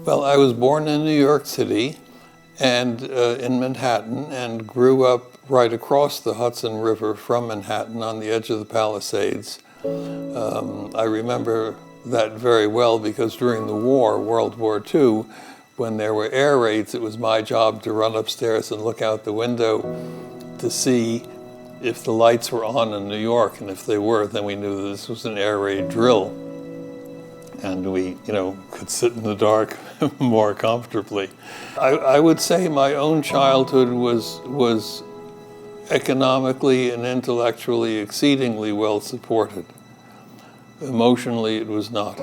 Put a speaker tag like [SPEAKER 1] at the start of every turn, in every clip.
[SPEAKER 1] Well, I was born in New York City and in Manhattan, and grew up right across the Hudson River from Manhattan on the edge of the Palisades. I remember that very well because during the war, World War II, when there were air raids, it was my job to run upstairs and look out the window to see if the lights were on in New York, and if they were, then we knew that this was an air raid drill. And we, could sit in the dark more comfortably. I would say my own childhood was economically and intellectually exceedingly well supported. Emotionally, it was not.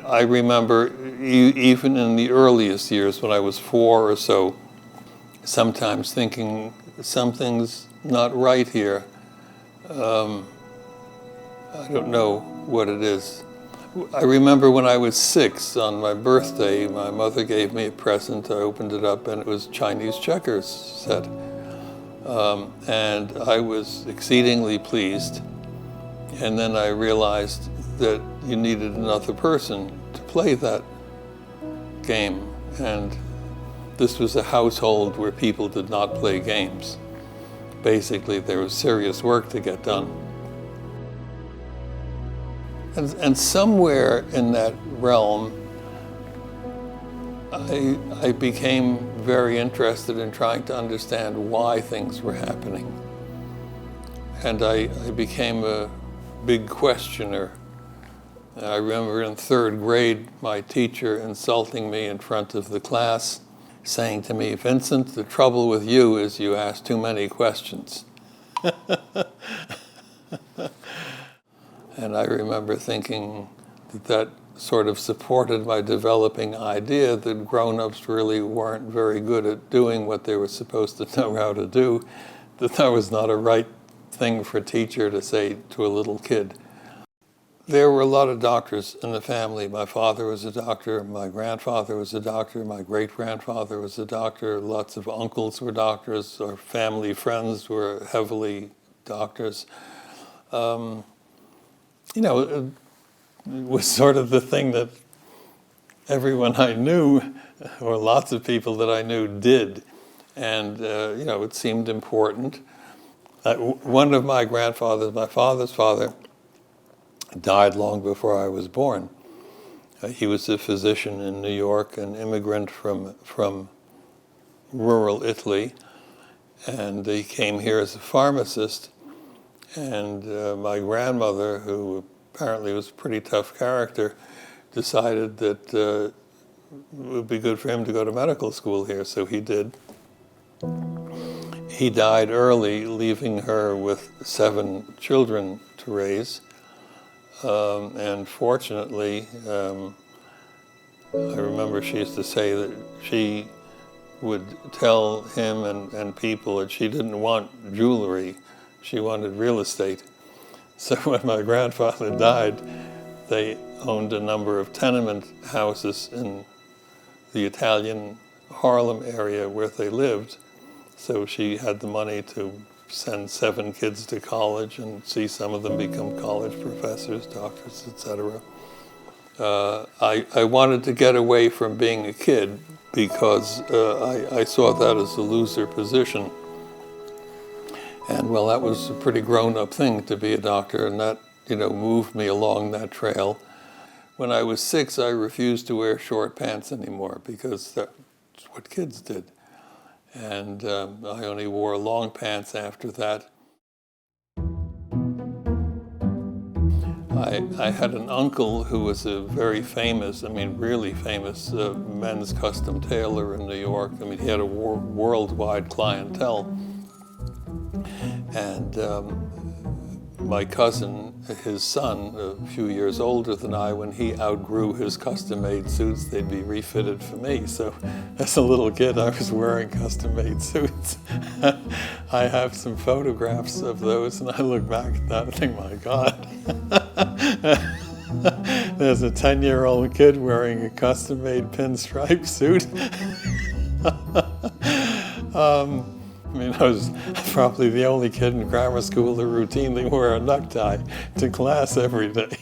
[SPEAKER 1] I remember even in the earliest years, when I was 4 or so, sometimes thinking something's not right here. I don't know what it is. I remember when I was 6, on my birthday, my mother gave me a present. I opened it up and it was Chinese checkers set. And I was exceedingly pleased. And then I realized that you needed another person to play that game. And this was a household where people did not play games. Basically, there was serious work to get done. And somewhere in that realm, I became very interested in trying to understand why things were happening. And I became a big questioner. I remember in 3rd grade, my teacher insulting me in front of the class, saying to me, "Vincent, the trouble with you is you ask too many questions." And I remember thinking that sort of supported my developing idea that grown-ups really weren't very good at doing what they were supposed to know how to do, that was not a right thing for a teacher to say to a little kid. There were a lot of doctors in the family. My father was a doctor, my grandfather was a doctor, my great-grandfather was a doctor, lots of uncles were doctors, our family friends were heavily doctors. It was sort of the thing that everyone I knew, or lots of people that I knew, did. And, it seemed important. One of my grandfathers, my father's father, died long before I was born. He was a physician in New York, an immigrant from rural Italy, and he came here as a pharmacist. And my grandmother, who apparently was a pretty tough character, decided that it would be good for him to go to medical school here, so he did. He died early, leaving her with 7 children to raise. And fortunately, I remember she used to say that she would tell him and people that she didn't want jewelry, she wanted real estate. So when my grandfather died, they owned a number of tenement houses in the Italian Harlem area where they lived. So she had the money to send 7 kids to college and see some of them become college professors, doctors, etc. I wanted to get away from being a kid because I saw that as a loser position. And well, that was a pretty grown-up thing to be a doctor, and that, moved me along that trail. When I was 6, I refused to wear short pants anymore because that's what kids did. And I only wore long pants after that. I had an uncle who was a very famous, really famous men's custom tailor in New York. He had a worldwide clientele. And my cousin, his son, a few years older than I, when he outgrew his custom-made suits, they'd be refitted for me. So as a little kid, I was wearing custom-made suits. I have some photographs of those, and I look back at that and think, my God. There's a 10-year-old kid wearing a custom-made pinstripe suit. I was probably the only kid in grammar school that routinely wore a necktie to class every day.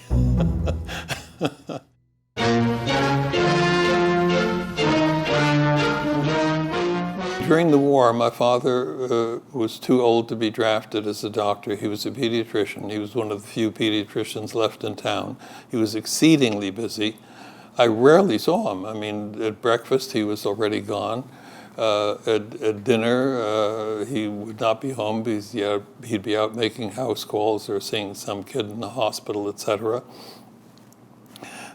[SPEAKER 1] my father was too old to be drafted as a doctor. He was a pediatrician. He was one of the few pediatricians left in town. He was exceedingly busy. I rarely saw him. I mean, at breakfast, he was already gone. At dinner, he would not be home because he'd be out making house calls or seeing some kid in the hospital, etc.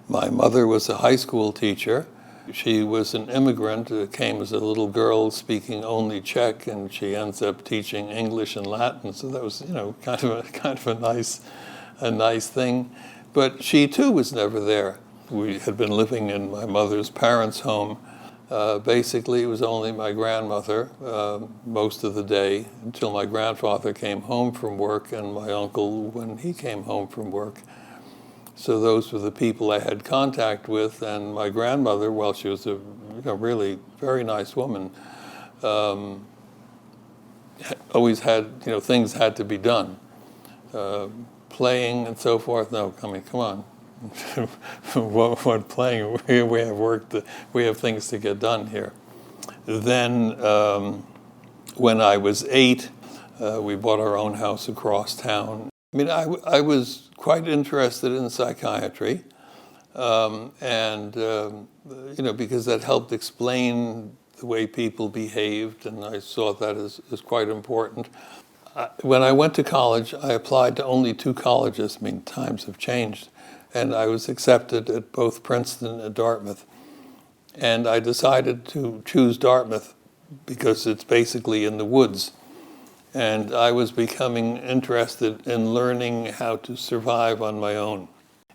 [SPEAKER 1] My mother was a high school teacher. She was an immigrant, came as a little girl speaking only Czech, and she ends up teaching English and Latin. So that was, kind of a nice thing. But she too was never there. We had been living in my mother's parents' home. Basically, it was only my grandmother most of the day until my grandfather came home from work and my uncle when he came home from work. So those were the people I had contact with, and my grandmother, well, she was a really very nice woman, always had, things had to be done. Playing and so forth, no, come on. What playing? We have work, we have things to get done here. Then when I was 8, we bought our own house across town. I mean, I was quite interested in psychiatry, because that helped explain the way people behaved, and I saw that as quite important. When I went to college, I applied to only 2 colleges. I mean, times have changed. And I was accepted at both Princeton and Dartmouth. And I decided to choose Dartmouth because it's basically in the woods. And I was becoming interested in learning how to survive on my own.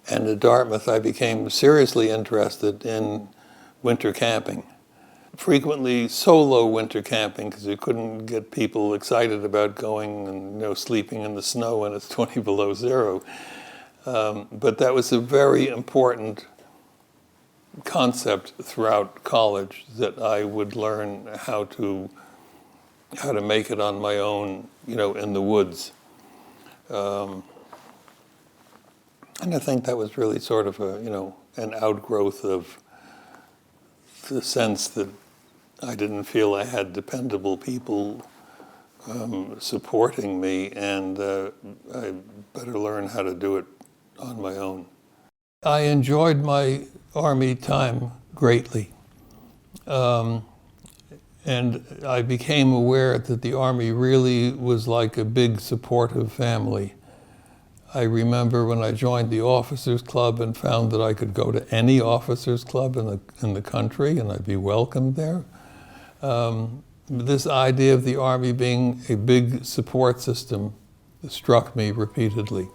[SPEAKER 1] And at Dartmouth, I became seriously interested in winter camping. Frequently solo winter camping, because you couldn't get people excited about going and sleeping in the snow when it's 20 below zero. But that was a very important concept throughout college, that I would learn how to make it on my own, in the woods. And I think that was really sort of an outgrowth of the sense that I didn't feel I had dependable people supporting me, and I better learn how to do it on my own. I enjoyed my Army time greatly. And I became aware that the Army really was like a big supportive family. I remember when I joined the Officers Club and found that I could go to any Officers Club in the country and I'd be welcomed there. This idea of the Army being a big support system struck me repeatedly.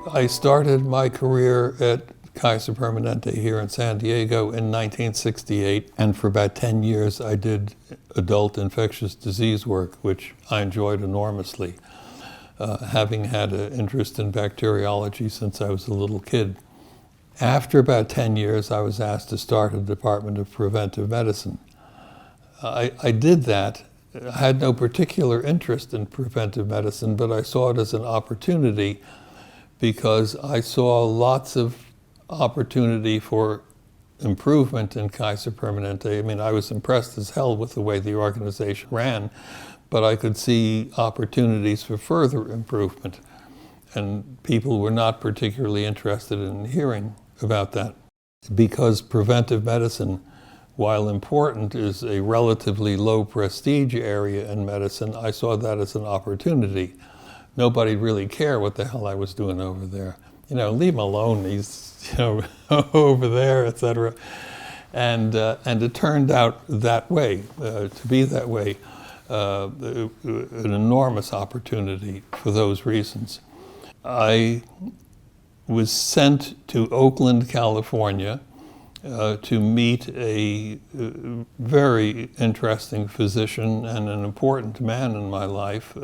[SPEAKER 1] I started my career at Kaiser Permanente here in San Diego in 1968, and for about 10 years I did adult infectious disease work, which I enjoyed enormously, having had an interest in bacteriology since I was a little kid. After about 10 years, I was asked to start a department of preventive medicine. I did that. I had no particular interest in preventive medicine, but I saw it as an opportunity because I saw lots of opportunity for improvement in Kaiser Permanente. I mean, I was impressed as hell with the way the organization ran, but I could see opportunities for further improvement. And people were not particularly interested in hearing about that. Because preventive medicine, while important, is a relatively low prestige area in medicine, I saw that as an opportunity. Nobody really cared what the hell I was doing over there. Leave him alone, he's over there, etc. And it turned out that way, to be that way, an enormous opportunity for those reasons. I was sent to Oakland, California, to meet a very interesting physician and an important man in my life,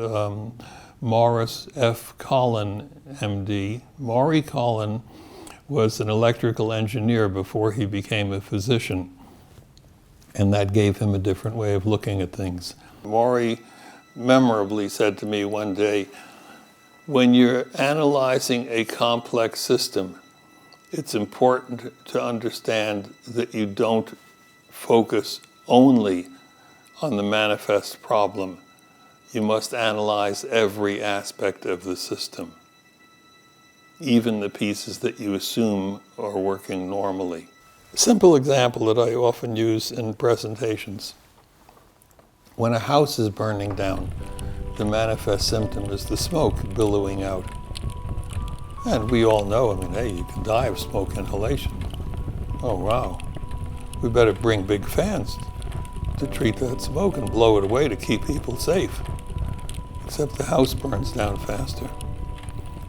[SPEAKER 1] Morris F. Collin, MD. Maury Collin was an electrical engineer before he became a physician. And that gave him a different way of looking at things. Maury memorably said to me one day, when you're analyzing a complex system, it's important to understand that you don't focus only on the manifest problem. You must analyze every aspect of the system, even the pieces that you assume are working normally. A simple example that I often use in presentations. When a house is burning down, the manifest symptom is the smoke billowing out. And we all know, hey, you can die of smoke inhalation. Oh, wow. We better bring big fans to treat that smoke and blow it away to keep people safe. Except the house burns down faster.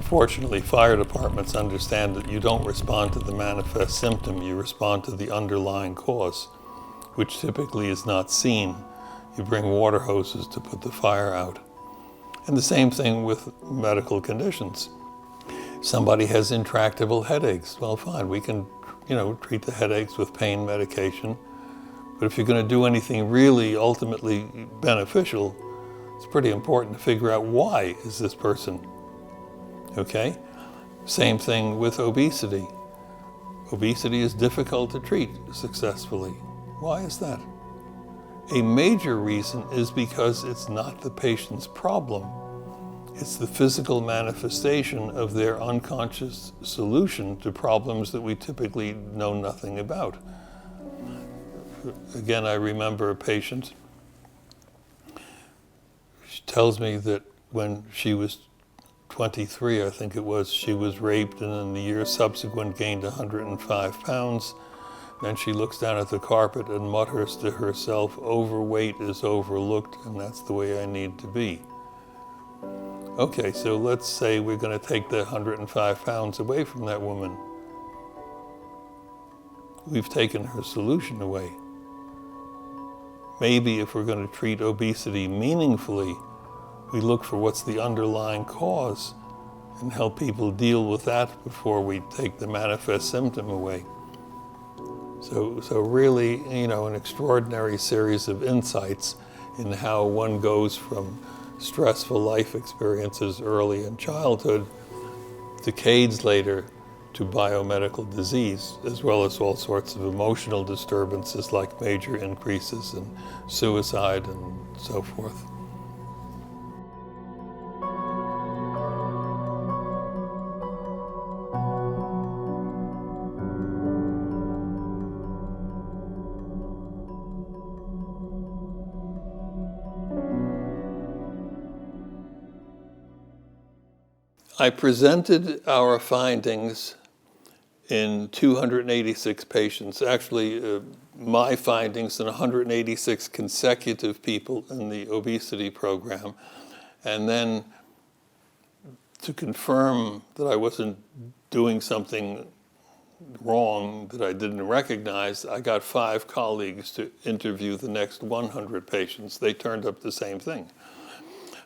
[SPEAKER 1] Fortunately, fire departments understand that you don't respond to the manifest symptom, you respond to the underlying cause, which typically is not seen. You bring water hoses to put the fire out. And the same thing with medical conditions. Somebody has intractable headaches. Well, fine, we can, treat the headaches with pain medication. But if you're going to do anything really ultimately beneficial, it's pretty important to figure out why is this person, okay? Same thing with obesity. Obesity is difficult to treat successfully. Why is that? A major reason is because it's not the patient's problem. It's the physical manifestation of their unconscious solution to problems that we typically know nothing about. Again, I remember a patient. She tells me that when she was 23, I think it was, she was raped, and in the year subsequent gained 105 pounds. Then she looks down at the carpet and mutters to herself, "Overweight is overlooked, and that's the way I need to be." Okay, so let's say we're going to take the 105 pounds away from that woman. We've taken her solution away. Maybe if we're going to treat obesity meaningfully, we look for what's the underlying cause and help people deal with that before we take the manifest symptom away. So really, an extraordinary series of insights in how one goes from stressful life experiences early in childhood, decades later, to biomedical disease, as well as all sorts of emotional disturbances like major increases in suicide and so forth. I presented our findings in 286 patients, actually my findings in 186 consecutive people in the obesity program. And then to confirm that I wasn't doing something wrong that I didn't recognize, I got 5 colleagues to interview the next 100 patients. They turned up the same thing.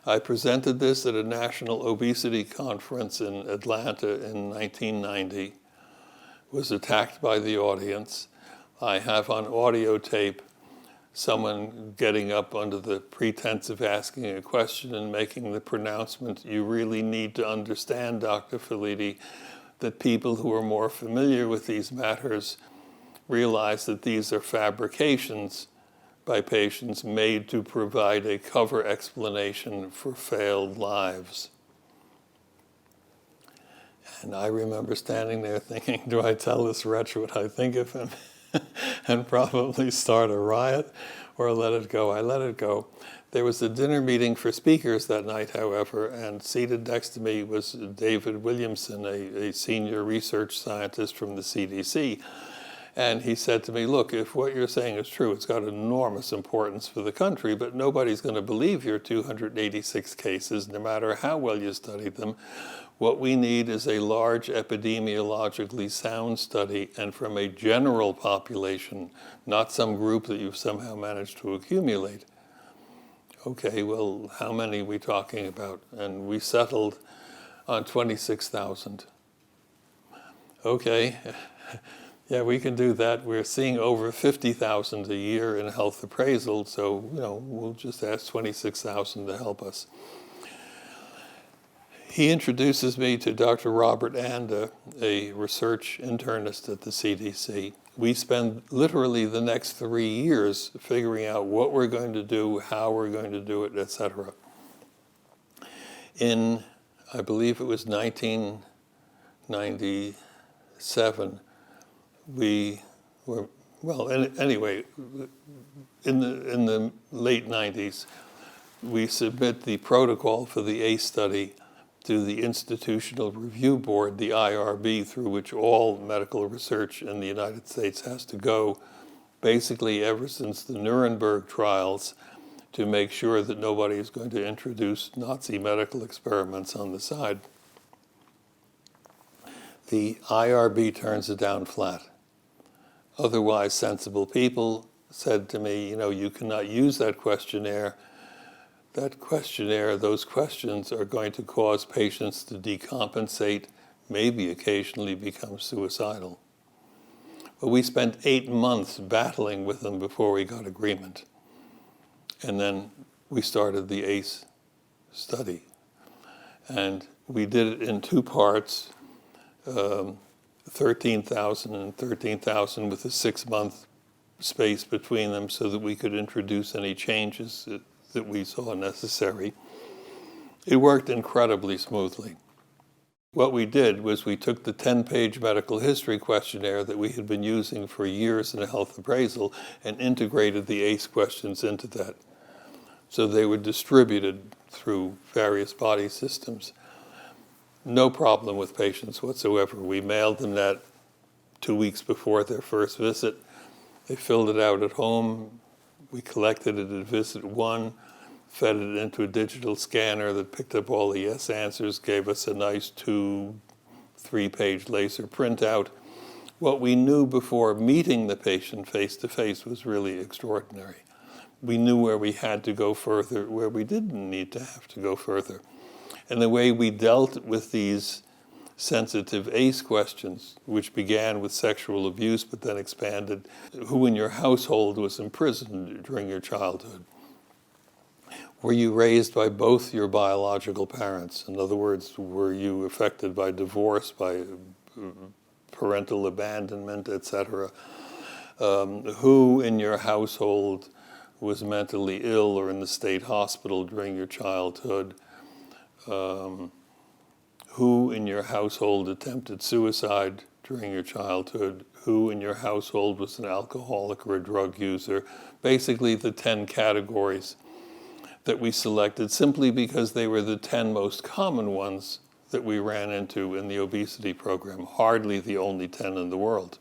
[SPEAKER 1] I presented this at a national obesity conference in Atlanta in 1990, was attacked by the audience. I have on audio tape someone getting up under the pretense of asking a question and making the pronouncement, "You really need to understand, Dr. Felitti, that people who are more familiar with these matters realize that these are fabrications by patients made to provide a cover explanation for failed lives." And I remember standing there thinking, do I tell this wretch what I think of him and probably start a riot or let it go? I let it go. There was a dinner meeting for speakers that night, however, and seated next to me was David Williamson, a senior research scientist from the CDC. And he said to me, "Look, if what you're saying is true, it's got enormous importance for the country, but nobody's going to believe your 286 cases, no matter how well you studied them. What we need is a large epidemiologically sound study, and from a general population, not some group that you've somehow managed to accumulate." Okay, well, how many are we talking about? And we settled on 26,000. Okay, yeah, we can do that. We're seeing over 50,000 a year in health appraisal, so we'll just ask 26,000 to help us. He introduces me to Dr. Robert Anda, a research internist at the CDC. We spend literally the next 3 years figuring out what we're going to do, how we're going to do it, etc. In, I believe it was 1997, we were, well, anyway, in the late 90s, we submit the protocol for the ACE study to the Institutional Review Board, the IRB, through which all medical research in the United States has to go, basically ever since the Nuremberg trials, to make sure that nobody is going to introduce Nazi medical experiments on the side. The IRB turns it down flat. Otherwise sensible people said to me, you cannot use that questionnaire. That questionnaire, those questions are going to cause patients to decompensate, maybe occasionally become suicidal. But we spent 8 months battling with them before we got agreement. And then we started the ACE study. And we did it in 2 parts, 13,000 and 13,000 with a 6-month space between them so that we could introduce any changes that we saw necessary. It worked incredibly smoothly. What we did was we took the 10-page medical history questionnaire that we had been using for years in a health appraisal and integrated the ACE questions into that. So they were distributed through various body systems. No problem with patients whatsoever. We mailed them that 2 weeks before their first visit. They filled it out at home. We collected it at visit 1, fed it into a digital scanner that picked up all the yes answers, gave us a nice 2-3-page laser printout. What we knew before meeting the patient face-to-face was really extraordinary. We knew where we had to go further, where we didn't need to have to go further. And the way we dealt with these sensitive ACE questions, which began with sexual abuse but then expanded, who in your household was imprisoned during your childhood? Were you raised by both your biological parents? In other words, were you affected by divorce, by parental abandonment, etc.? Who in your household was mentally ill or in the state hospital during your childhood? Who in your household attempted suicide during your childhood? Who in your household was an alcoholic or a drug user? Basically the 10 categories that we selected simply because they were the 10 most common ones that we ran into in the obesity program, hardly the only 10 in the world,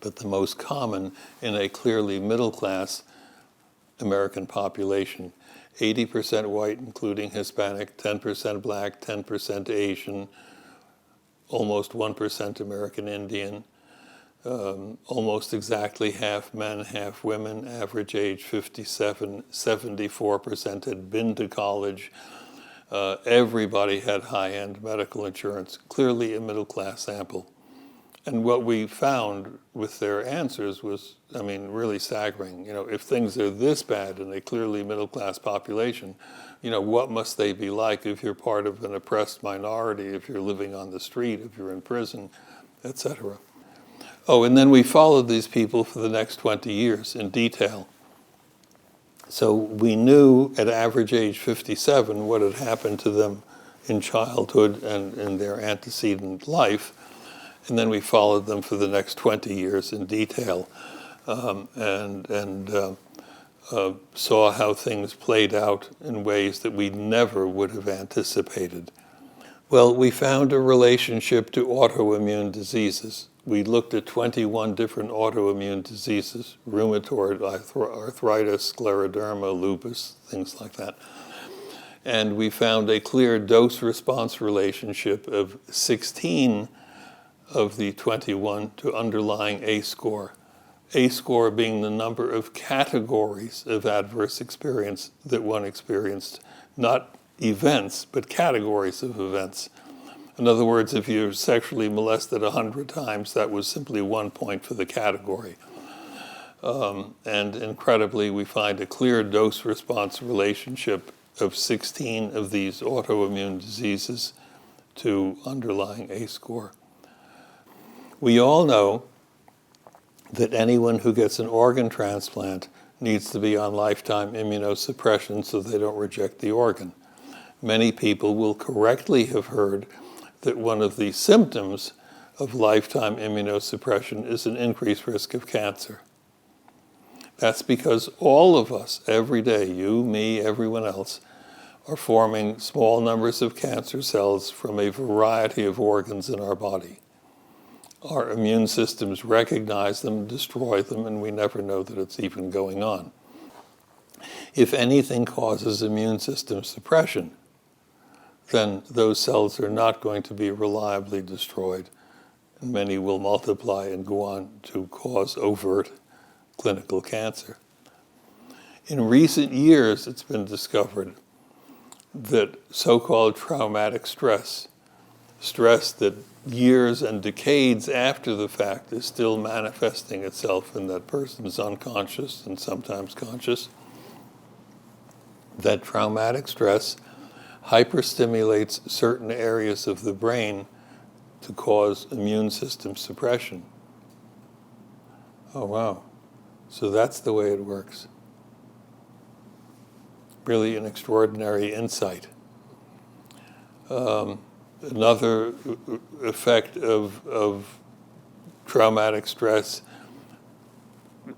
[SPEAKER 1] but the most common in a clearly middle-class American population. 80% white, including Hispanic, 10% black, 10% Asian, almost 1% American Indian, almost exactly half men, half women, average age 57, 74% had been to college. Everybody had high-end medical insurance, clearly a middle-class sample. And what we found with their answers was, really staggering. If things are this bad in a clearly middle-class population, what must they be like if you're part of an oppressed minority, if you're living on the street, if you're in prison, etc. Oh, and then we followed these people for the next 20 years in detail. So we knew at average age 57 what had happened to them in childhood and in their antecedent life. And then we followed them for the next 20 years in detail and saw how things played out in ways that we never would have anticipated. Well, we found a relationship to autoimmune diseases. We looked at 21 different autoimmune diseases, rheumatoid arthritis, scleroderma, lupus, things like that. And we found a clear dose-response relationship of 16 of the 21 to underlying ACE score. ACE score being the number of categories of adverse experience that one experienced, not events, but categories of events. In other words, if you're sexually molested 100 times, that was simply 1 point for the category. And incredibly, we find a clear dose-response relationship of 16 of these autoimmune diseases to underlying ACE score. We all know that anyone who gets an organ transplant needs to be on lifetime immunosuppression so they don't reject the organ. Many people will correctly have heard that one of the symptoms of lifetime immunosuppression is an increased risk of cancer. That's because all of us, every day, you, me, everyone else, are forming small numbers of cancer cells from a variety of organs in our body. Our immune systems recognize them, destroy them, and we never know that it's even going on. If anything causes immune system suppression, then those cells are not going to be reliably destroyed, and many will multiply and go on to cause overt clinical cancer. In recent years, it's been discovered that so-called traumatic stress that years and decades after the fact is still manifesting itself in that person's unconscious and sometimes conscious, that traumatic stress hyperstimulates certain areas of the brain to cause immune system suppression. Oh, wow. So that's the way it works. Really an extraordinary insight. Another effect of traumatic stress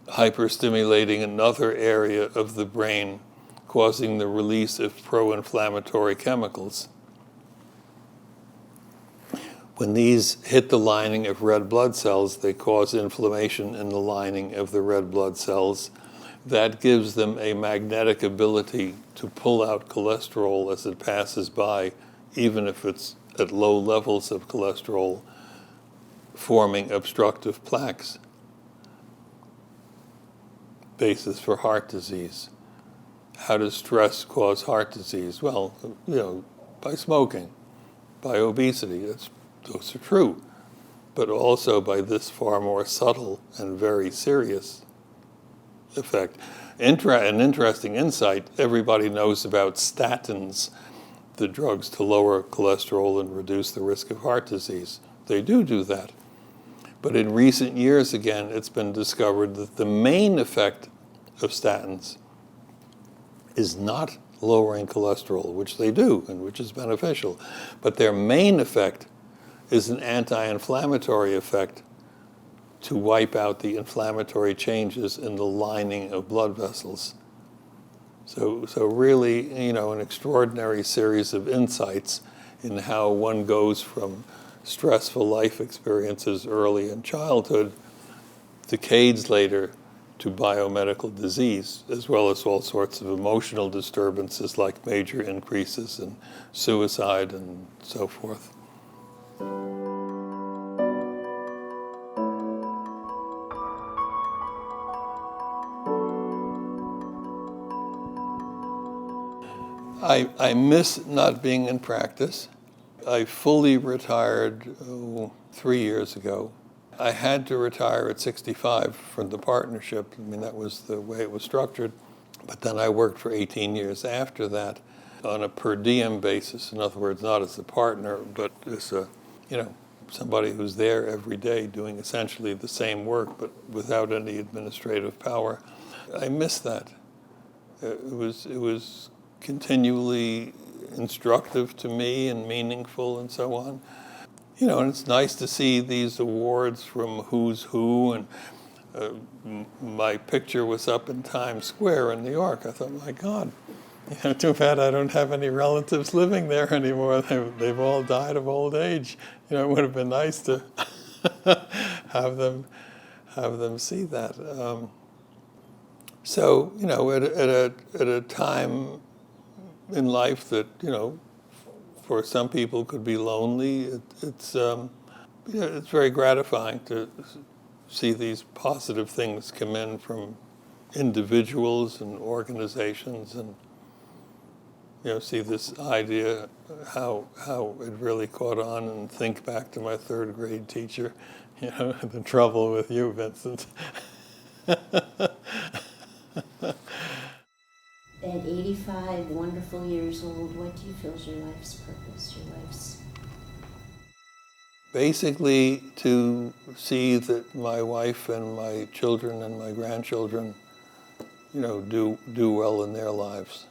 [SPEAKER 1] hyperstimulating another area of the brain, causing the release of pro-inflammatory chemicals. When these hit the lining of red blood cells, they cause inflammation in the lining of the red blood cells. That gives them a magnetic ability to pull out cholesterol as it passes by, even if it's at low levels of cholesterol, forming obstructive plaques. Basis for heart disease. How does stress cause heart disease? Well, by smoking, by obesity. Those are true. But also by this far more subtle and very serious effect. An interesting insight, everybody knows about statins, the drugs to lower cholesterol and reduce the risk of heart disease. They do that. But in recent years, again, it's been discovered that the main effect of statins is not lowering cholesterol, which they do and which is beneficial. But their main effect is an anti-inflammatory effect to wipe out the inflammatory changes in the lining of blood vessels. So really, an extraordinary series of insights in how one goes from stressful life experiences early in childhood, decades later, to biomedical disease, as well as all sorts of emotional disturbances like major increases in suicide and so forth. I miss not being in practice. I fully retired 3 years ago. I had to retire at 65 from the partnership. That was the way it was structured. But then I worked for 18 years after that on a per diem basis. In other words, not as a partner, but as somebody who's there every day doing essentially the same work, but without any administrative power. I miss that. It was continually instructive to me and meaningful and so on. And it's nice to see these awards from who's who, and my picture was up in Times Square in New York. I thought, my God, too bad I don't have any relatives living there anymore. They've all died of old age. It would have been nice to have them see that. So, at a time in life that, for some people could be lonely, it's very gratifying to see these positive things come in from individuals and organizations, and see this idea, how it really caught on, and think back to my third grade teacher, the trouble with you, Vincent.
[SPEAKER 2] At 85 wonderful years old, what do you feel is your life's purpose, your life's...
[SPEAKER 1] Basically, to see that my wife and my children and my grandchildren, do well in their lives.